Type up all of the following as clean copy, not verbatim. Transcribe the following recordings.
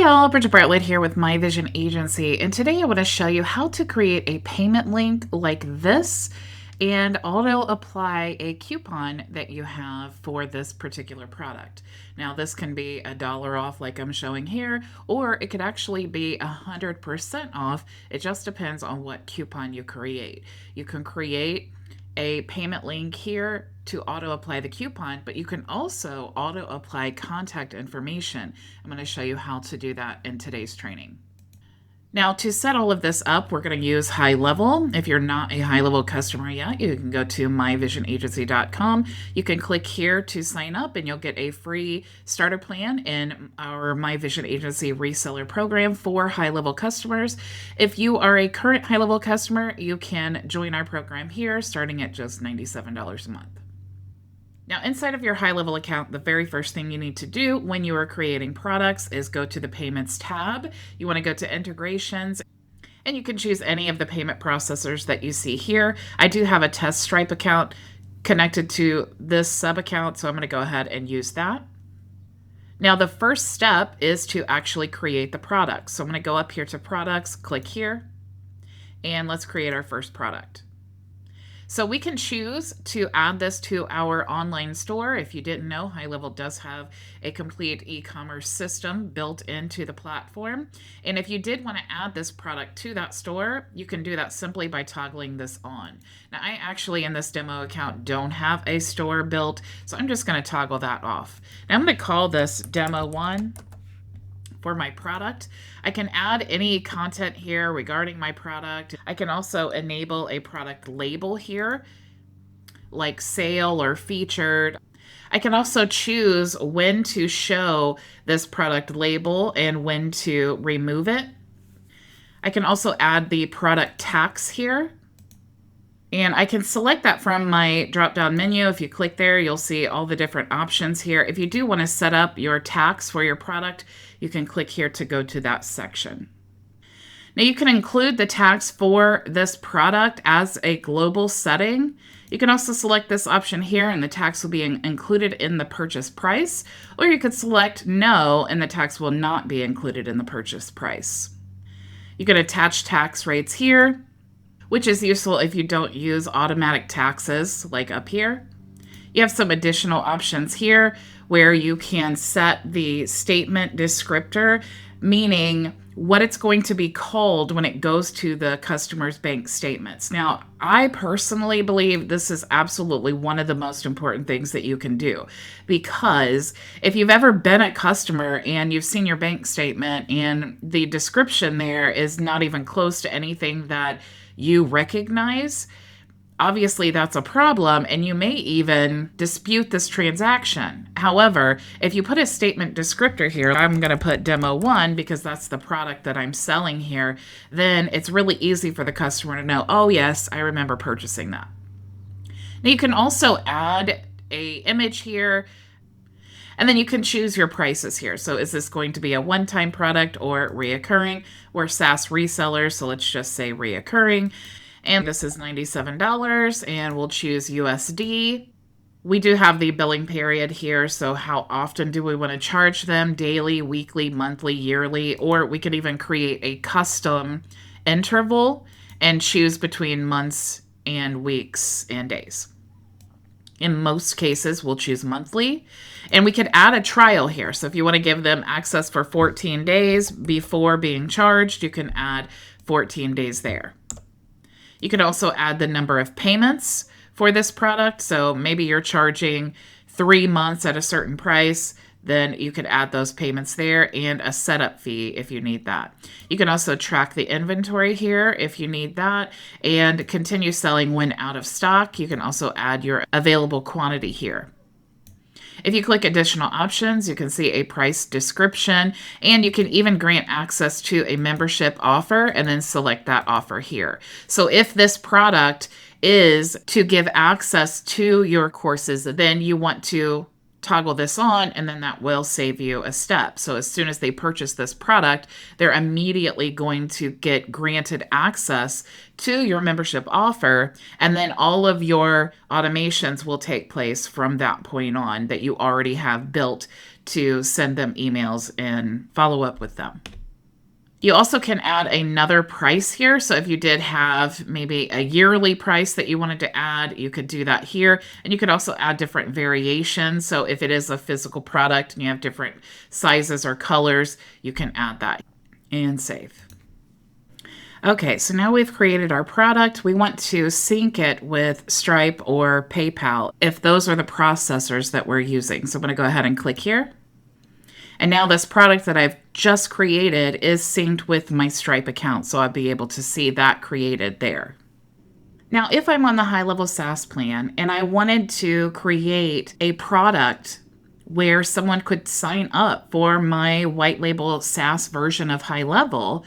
y'all, Bridget Bartlett here with My Vision Agency, and today I want to show you how to create a payment link like this and auto apply a coupon that you have for this particular product. Now this can be $1 off like I'm showing here, or it could actually be 100% off. It just depends on what coupon you create. You can create a payment link here to auto apply the coupon, but you can also auto apply contact information. I'm going to show you how to do that in today's training. Now, to set all of this up, we're going to use HighLevel. If you're not a HighLevel customer yet, you can go to myvisionagency.com. You can click here to sign up, and you'll get a free starter plan in our My Vision Agency reseller program for HighLevel customers. If you are a current HighLevel customer, you can join our program here, starting at just $97 a month. Now, inside of your HighLevel account, the very first thing you need to do when you are creating products is go to the Payments tab. You want to go to Integrations, and you can choose any of the payment processors that you see here. I do have a test Stripe account connected to this sub-account, so I'm going to go ahead and use that. Now, the first step is to actually create the product. So I'm going to go up here to Products, click here, and let's create our first product. So we can choose to add this to our online store. If you didn't know, HighLevel does have a complete e-commerce system built into the platform. And if you did want to add this product to that store, you can do that simply by toggling this on. Now, I actually, in this demo account, don't have a store built, so I'm just going to toggle that off. Now, I'm going to call this Demo 1. For my product. I can add any content here regarding my product. I can also enable a product label here, like sale or featured. I can also choose when to show this product label and when to remove it. I can also add the product tax here. And I can select that from my drop-down menu. If you click there, you'll see all the different options here. If you do want to set up your tax for your product, you can click here to go to that section. Now you can include the tax for this product as a global setting. You can also select this option here and the tax will be included in the purchase price, or you could select no and the tax will not be included in the purchase price. You can attach tax rates here, which is useful if you don't use automatic taxes like up here. You have some additional options here where you can set the statement descriptor, meaning what it's going to be called when it goes to the customer's bank statements. Now, I personally believe this is absolutely one of the most important things that you can do, because if you've ever been a customer and you've seen your bank statement and the description there is not even close to anything that you recognize, obviously that's a problem and you may even dispute this transaction. However, if you put a statement descriptor here, I'm going to put Demo 1 because that's the product that I'm selling here, then it's really easy for the customer to know, oh yes, I remember purchasing that. Now you can also add a image here, and then you can choose your prices here. So is this going to be a one-time product or reoccurring? We're SaaS resellers, so let's just say reoccurring. And this is $97, and we'll choose USD. We do have the billing period here, so how often do we want to charge them? Daily, weekly, monthly, yearly, or we could even create a custom interval and choose between months and weeks and days. In most cases, we'll choose monthly, and we could add a trial here. So if you want to give them access for 14 days before being charged, you can add 14 days there. You can also add the number of payments for this product. So maybe you're charging 3 months at a certain price, then you could add those payments there, and a setup fee if you need that. You can also track the inventory here if you need that, and continue selling when out of stock. You can also add your available quantity here. If you click additional options, you can see a price description, and you can even grant access to a membership offer and then select that offer here. So if this product is to give access to your courses, then you want to toggle this on, and then that will save you a step. So as soon as they purchase this product, they're immediately going to get granted access to your membership offer, and then all of your automations will take place from that point on that you already have built to send them emails and follow up with them. You also can add another price here. So if you did have maybe a yearly price that you wanted to add, you could do that here. And you could also add different variations. So if it is a physical product and you have different sizes or colors, you can add that and save. Okay, so now we've created our product. We want to sync it with Stripe or PayPal if those are the processors that we're using. So I'm going to go ahead and click here. And now this product that I've just created is synced with my Stripe account, so I'll be able to see that created there. Now, if I'm on the HighLevel SaaS plan and I wanted to create a product where someone could sign up for my white label SaaS version of HighLevel,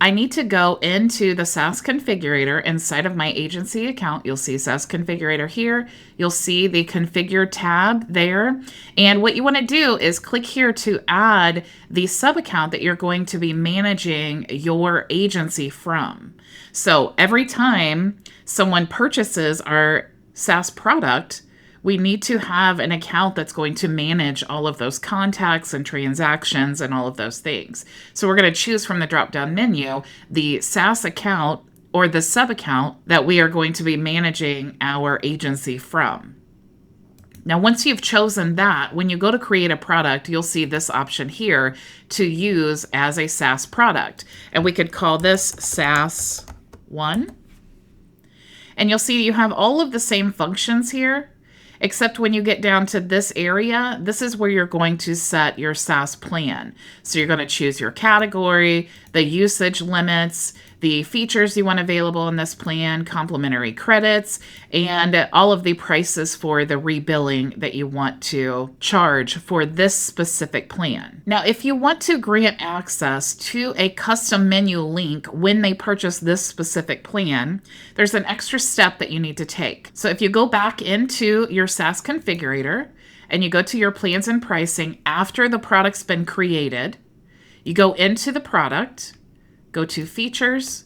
I need to go into the SaaS configurator inside of my agency account. You'll see SaaS configurator here. You'll see the configure tab there. And what you want to do is click here to add the sub account that you're going to be managing your agency from. So every time someone purchases our SaaS product, we need to have an account that's going to manage all of those contacts and transactions and all of those things. So we're going to choose from the drop-down menu the SaaS account or the sub-account that we are going to be managing our agency from. Now, once you've chosen that, when you go to create a product, you'll see this option here to use as a SaaS product. And we could call this SaaS 1. And you'll see you have all of the same functions here. Except when you get down to this area, this is where you're going to set your SaaS plan. So you're going to choose your category, the usage limits, the features you want available in this plan, complimentary credits, and all of the prices for the rebilling that you want to charge for this specific plan. Now, if you want to grant access to a custom menu link when they purchase this specific plan, there's an extra step that you need to take. So if you go back into your SaaS configurator and you go to your plans and pricing after the product's been created, you go into the product, go to features,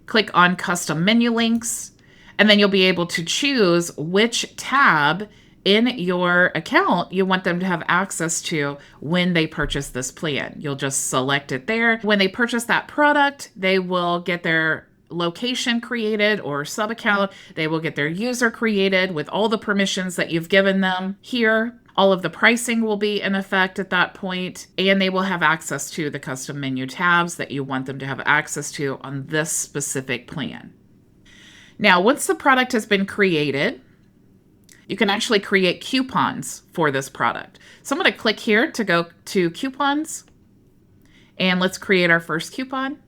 click on custom menu links, and then you'll be able to choose which tab in your account you want them to have access to when they purchase this plan. You'll just select it there. When they purchase that product, they will get their location created or sub account. They will get their user created with all the permissions that you've given them here. All of the pricing will be in effect at that point, and they will have access to the custom menu tabs that you want them to have access to on this specific plan. Now, once the product has been created, you can actually create coupons for this product. So I'm going to click here to go to coupons, and let's create our first coupon.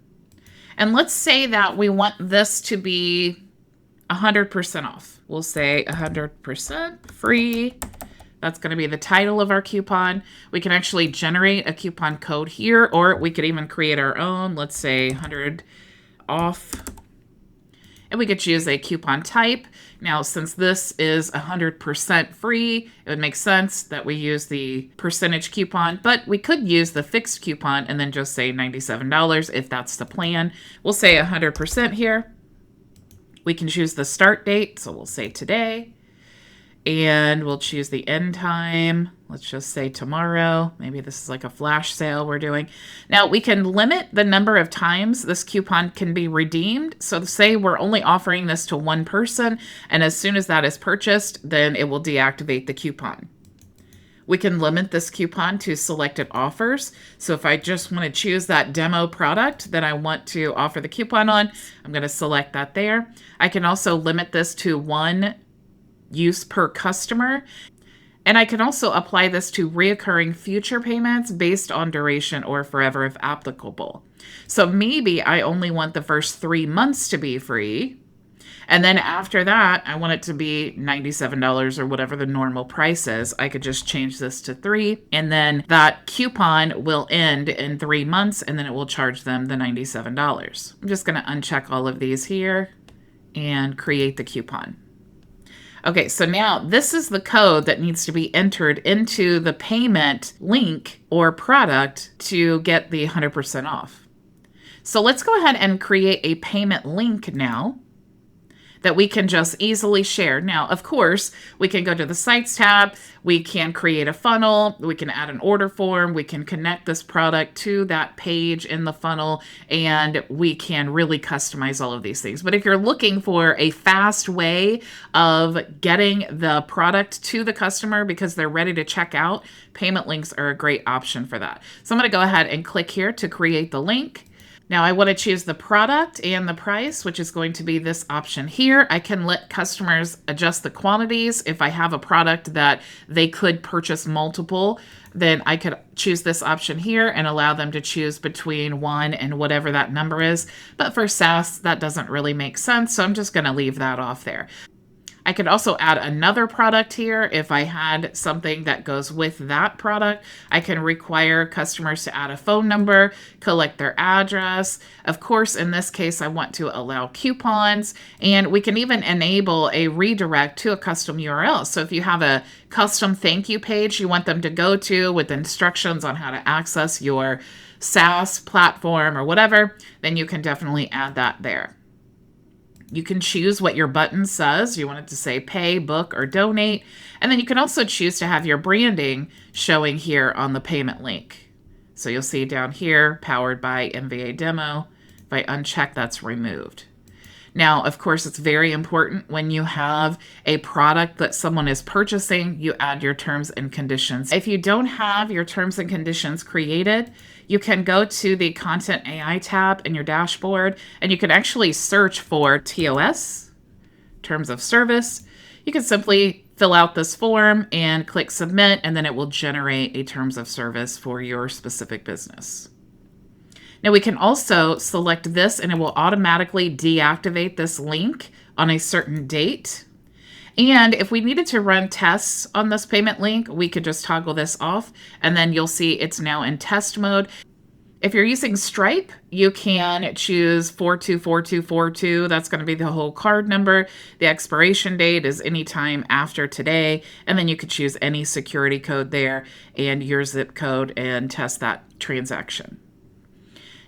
And let's say that we want this to be 100% off. We'll say 100% free. That's going to be the title of our coupon. We can actually generate a coupon code here, or we could even create our own. Let's say 100 off. And we could choose a coupon type. Now, since this is 100% free, it would make sense that we use the percentage coupon, but we could use the fixed coupon and then just say $97 if that's the plan. We'll say 100% here. We can choose the start date, so we'll say today. And we'll choose the end time. Let's just say tomorrow. Maybe this is like a flash sale we're doing. Now, we can limit the number of times this coupon can be redeemed. So say we're only offering this to one person, and as soon as that is purchased, then it will deactivate the coupon. We can limit this coupon to selected offers. So if I just want to choose that demo product that I want to offer the coupon on, I'm going to select that there. I can also limit this to one use per customer. And I can also apply this to reoccurring future payments based on duration or forever if applicable. So maybe I only want the first 3 months to be free. And then after that, I want it to be $97 or whatever the normal price is. I could just change this to 3. And then that coupon will end in 3 months, and then it will charge them the $97. I'm just going to uncheck all of these here and create the coupon. Okay, so now this is the code that needs to be entered into the payment link or product to get the 100% off. So let's go ahead and create a payment link now. that we can just easily share. Now, of course, we can go to the Sites tab, we can create a funnel, we can add an order form, we can connect this product to that page in the funnel, and we can really customize all of these things. But if you're looking for a fast way of getting the product to the customer because they're ready to check out, payment links are a great option for that. So I'm going to go ahead and click here to create the link. Now I want to choose the product and the price, which is going to be this option here. I can let customers adjust the quantities. If I have a product that they could purchase multiple, then I could choose this option here and allow them to choose between 1 and whatever that number is. But for SaaS, that doesn't really make sense, so I'm just going to leave that off there. I could also add another product here. If I had something that goes with that product, I can require customers to add a phone number, collect their address. Of course, in this case, I want to allow coupons, and we can even enable a redirect to a custom URL. So if you have a custom thank you page you want them to go to with instructions on how to access your SaaS platform or whatever, then you can definitely add that there. You can choose what your button says. You want it to say pay, book, or donate. And then you can also choose to have your branding showing here on the payment link. So you'll see down here, powered by MVA Demo. If I uncheck, that's removed. Now, of course, it's very important when you have a product that someone is purchasing, you add your terms and conditions. If you don't have your terms and conditions created, you can go to the Content AI tab in your dashboard, and you can actually search for TOS, Terms of Service. You can simply fill out this form and click Submit, and then it will generate a Terms of Service for your specific business. Now we can also select this and it will automatically deactivate this link on a certain date. And if we needed to run tests on this payment link, we could just toggle this off and then you'll see it's now in test mode. If you're using Stripe, you can choose 424242. That's going to be the whole card number. The expiration date is anytime after today. And then you could choose any security code there and your zip code and test that transaction.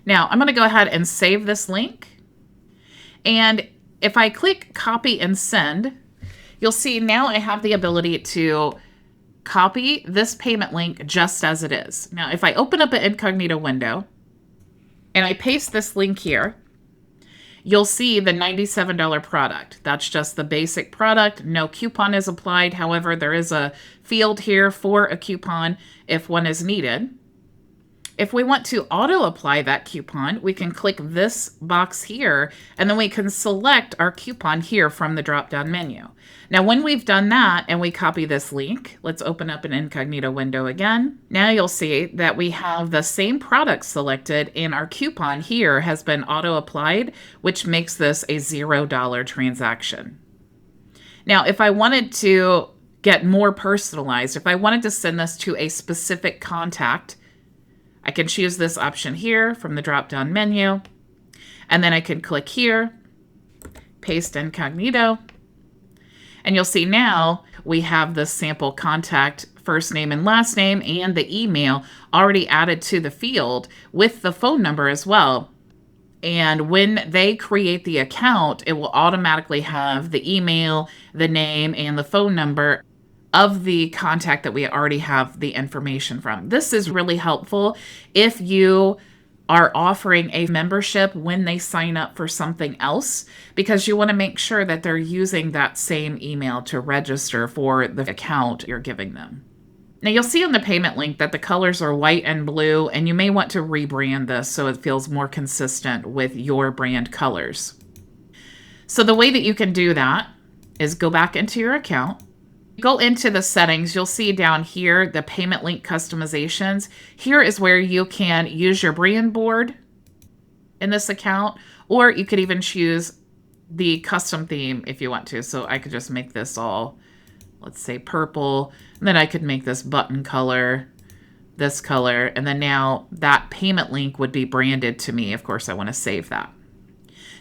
Now, I'm going to go ahead and save this link. And if I click copy and send, you'll see now I have the ability to copy this payment link just as it is. Now, if I open up an incognito window and I paste this link here, you'll see the $97 product. That's just the basic product. No coupon is applied. However, there is a field here for a coupon if one is needed. If we want to auto-apply that coupon, we can click this box here, and then we can select our coupon here from the drop-down menu. Now, when we've done that and we copy this link, let's open up an incognito window again. Now you'll see that we have the same product selected, and our coupon here has been auto-applied, which makes this a $0 transaction. Now, if I wanted to get more personalized, if I wanted to send this to a specific contact, I can choose this option here from the drop-down menu, and then I can click here, paste incognito, and you'll see now we have the sample contact, first name and last name, and the email already added to the field with the phone number as well. And when they create the account, it will automatically have the email, the name, and the phone number of the contact that we already have the information from. This is really helpful if you are offering a membership when they sign up for something else, because you want to make sure that they're using that same email to register for the account you're giving them. Now you'll see on the payment link that the colors are white and blue, and you may want to rebrand this so it feels more consistent with your brand colors. So the way that you can do that is go back into your account. Go into the settings, you'll see down here the payment link customizations. Here is where you can use your brand board in this account, or you could even choose the custom theme if you want to. So I could just make this all, let's say purple, and then I could make this button color, this color, and then now that payment link would be branded to me. Of course, I want to save that.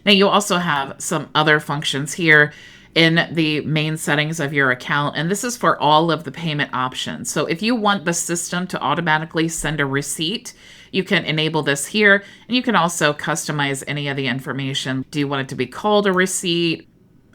Now you also have some other functions here in the main settings of your account, and this is for all of the payment options. So if you want the system to automatically send a receipt, you can enable this here, and you can also customize any of the information. Do you want it to be called a receipt?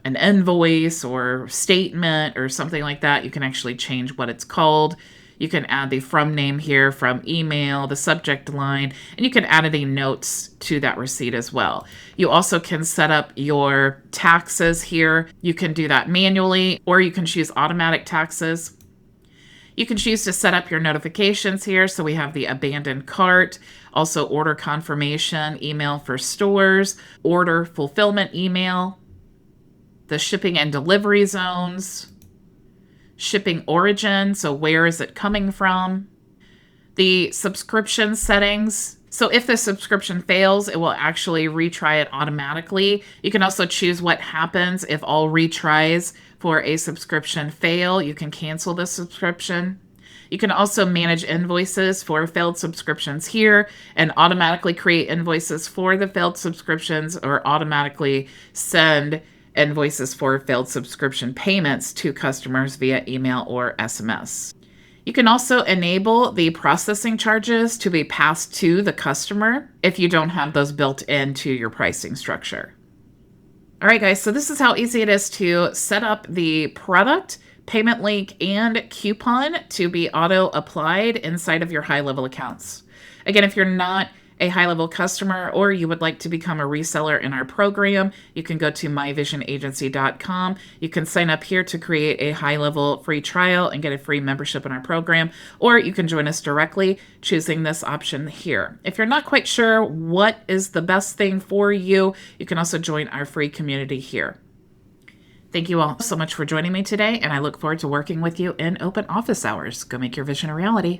an invoice or statement or something like that, you can actually change what it's called. You can add the from name here, from email, the subject line, and you can add any notes to that receipt as well. You also can set up your taxes here. You can do that manually, or you can choose automatic taxes. You can choose to set up your notifications here. So we have the abandoned cart, also order confirmation, email for stores, order fulfillment email, the shipping and delivery zones, shipping origin, so where is it coming from, the subscription settings. So if the subscription fails, it will actually retry it automatically. You can also choose what happens if all retries for a subscription fail. You can cancel the subscription. You can also manage invoices for failed subscriptions here and automatically create invoices for the failed subscriptions or automatically send invoices for failed subscription payments to customers via email or SMS. You can also enable the processing charges to be passed to the customer if you don't have those built into your pricing structure. All right, guys, so this is how easy it is to set up the product, payment link, and coupon to be auto-applied inside of your HighLevel accounts. Again, if you're not a HighLevel customer or you would like to become a reseller in our program, you can go to myvisionagency.com. You can sign up here to create a HighLevel free trial and get a free membership in our program, or you can join us directly choosing this option here. If you're not quite sure what is the best thing for you, you can also join our free community here. Thank you all so much for joining me today, and I look forward to working with you in open office hours. Go make your vision a reality.